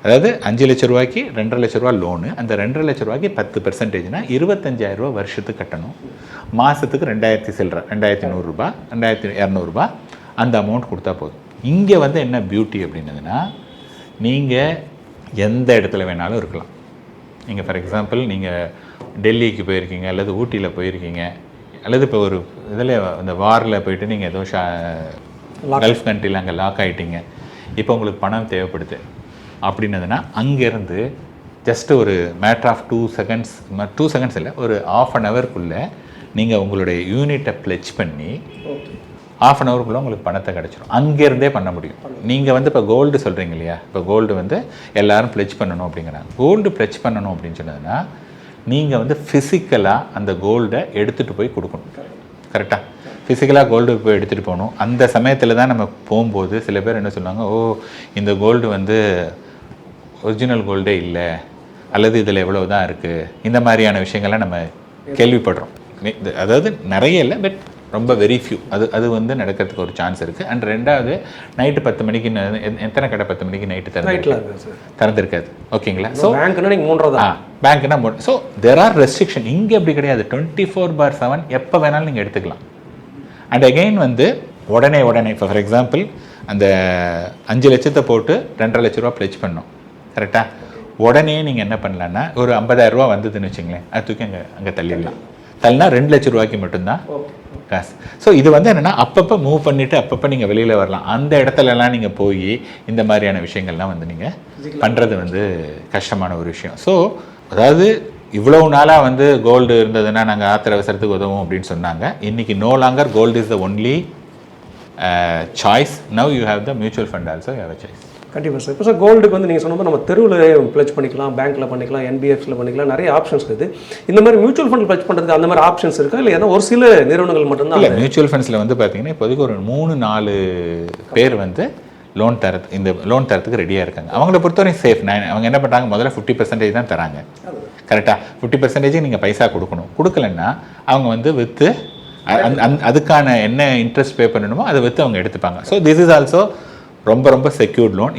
அதாவது 5 லட்ச ரூபாய்க்கு 2.5 லட்ச ரூபா லோனு. அந்த 2.5 லட்ச ரூபாய்க்கு 10%னா 25,000 ரூபா வருஷத்துக்கு கட்டணும். மாதத்துக்கு 2000 சில்லற, 2100 ரூபா, 2200 ரூபா அந்த அமௌண்ட் கொடுத்தா போதும். இங்கே வந்து என்ன பியூட்டி அப்படின்னதுன்னா, நீங்கள் எந்த இடத்துல வேணாலும் இருக்கலாம். நீங்கள் ஃபார் எக்ஸாம்பிள் நீங்கள் டெல்லிக்கு போயிருக்கீங்க, அல்லது ஊட்டியில் போயிருக்கீங்க, அல்லது இப்போ ஒரு இதில் இந்த வாரில் போயிட்டு நீங்கள் ஏதோ கல்ஃப் கண்ட்ரியில் அங்கே லாக் ஆகிட்டீங்க, இப்போ உங்களுக்கு பணம் தேவைப்படுது அப்படின்னதுன்னா, அங்கேருந்து ஜஸ்ட்டு ஒரு மேட்ரு ஆஃப் 2 செகண்ட்ஸ் இல்லை, ஒரு ½ அன் ஹவருக்குள்ளே நீங்கள் உங்களுடைய யூனிட்டை ப்ளெச் பண்ணி ½ அன் ஹவருக்குள்ளே உங்களுக்கு பணத்தை கிடச்சிடும். அங்கேருந்தே பண்ண முடியும். நீங்கள் வந்து இப்போ கோல்டு சொல்கிறீங்க இல்லையா, இப்போ கோல்டு வந்து எல்லோரும் ப்ளெச் பண்ணணும் அப்படிங்கிறாங்க. கோல்டு ப்ளெச் பண்ணணும் அப்படின்னு சொன்னதுன்னா, நீங்கள் வந்து ஃபிசிக்கலாக அந்த கோல்டை எடுத்துகிட்டு போய் கொடுக்கணும். கரெக்டாக ஃபிசிக்கலாக கோல்டு போய் எடுத்துகிட்டு போகணும். அந்த சமயத்தில் தான் நம்ம போகும்போது சில பேர் என்ன சொல்லுவாங்க, ஓ இந்த கோல்டு வந்து ஒரிஜினல் கோல்டே இல்லை, அல்லது இதில் எவ்வளோ தான் இருக்குது, இந்த மாதிரியான விஷயங்கள்லாம் நம்ம கேள்விப்படுறோம். அதாவது நிறைய இல்லை, பட் ரொம்ப வெரி ஃபியூ. அது வந்து நடக்கிறதுக்கு ஒரு சான்ஸ் இருக்குது. அண்ட் ரெண்டாவது, நைட்டு 10 மணிக்கு எத்தனை கடை 10 மணிக்கு நைட்டு திறந்துருக்காது. ஓகேங்களா? ஸோ பேங்க்னா நீங்கள் 3 பேங்க்னா ஸோ தேர் ஆர் ரெஸ்ட்ரிக்ஷன். இங்கே அப்படி கிடையாது. 24/7 எப்போ வேணாலும் நீங்கள் எடுத்துக்கலாம். அண்ட் அகெயின் வந்து உடனே இப்போ ஃபார் எக்ஸாம்பிள் அந்த 5 லட்சத்தை போட்டு 2.5 லட்ச ரூபா ப்ளெச் பண்ணோம். கரெக்டாக? உடனே நீங்கள் என்ன பண்ணலான்னா, ஒரு 50,000 ரூபா வந்ததுன்னு வச்சுங்களேன், அது தூக்கி அங்கே தள்ளிடலாம். தள்ளினா 2 லட்ச ரூபாய்க்கு மட்டும்தான் காசு. ஸோ இது வந்து என்னென்னா, அப்பப்போ மூவ் பண்ணிவிட்டு அப்பப்போ நீங்கள் வெளியில் வரலாம். அந்த இடத்துலலாம் நீங்கள் போய் இந்த மாதிரியான விஷயங்கள்லாம் வந்து நீங்கள் பண்ணுறது வந்து கஷ்டமான ஒரு விஷயம். ஸோ அதாவது இவ்வளவு நாளாக வந்து கோல்டு இருந்ததுன்னா நாங்கள் ஆத்திர அவசரத்துக்கு உதவும் அப்படின்னு சொன்னாங்க. இன்றைக்கி no longer gold is the only choice. Now you have the mutual fund also you have a choice. கண்டிப்பாக சார். இப்போ சார் கோல்டுக்கு வந்து நீங்கள் சொன்னது நம்ம தெருவில் ப்ளெச் பண்ணிக்கலாம், பேங்க்கில் பண்ணிக்கலாம், NBFCயில் பண்ணிக்கலாம், நிறைய ஆப்ஷன்ஸ் இருக்குது. இந்த மாதிரி மியூச்சுவல் ஃபண்ட் ப்ளெச் பண்ணுறதுக்கு அந்த மாதிரி ஆப்ஷன்ஸ் இருக்கா, இல்லை ஏன்னா ஒரு சில நிறுவனங்கள் மட்டும்தான்? இல்லை, மியூச்சுவல் ஃபண்ட்ஸில் வந்து பார்த்தீங்கன்னா இப்போதைக்கு ஒரு 3-4 பேர் வந்து லோன் தரத்துக்கு ரெடியாக இருக்காங்க. அவங்கள பொறுத்தவரை சேஃப். அவங்க என்ன பண்ணுறாங்க, முதல்ல 50% தான் தராங்க. கரெக்டாக 50% நீங்கள் பைசா கொடுக்கணும். கொடுக்கலன்னா அவங்க வந்து விற்று அதுக்கான என்ன இன்ட்ரெஸ்ட் பே பண்ணணுமோ அதை விற்று அவங்க எடுத்துப்பாங்க. ஸோ திஸ் இஸ் ஆல்சோ ரொம்ப செக்யூர்ட் லோன்.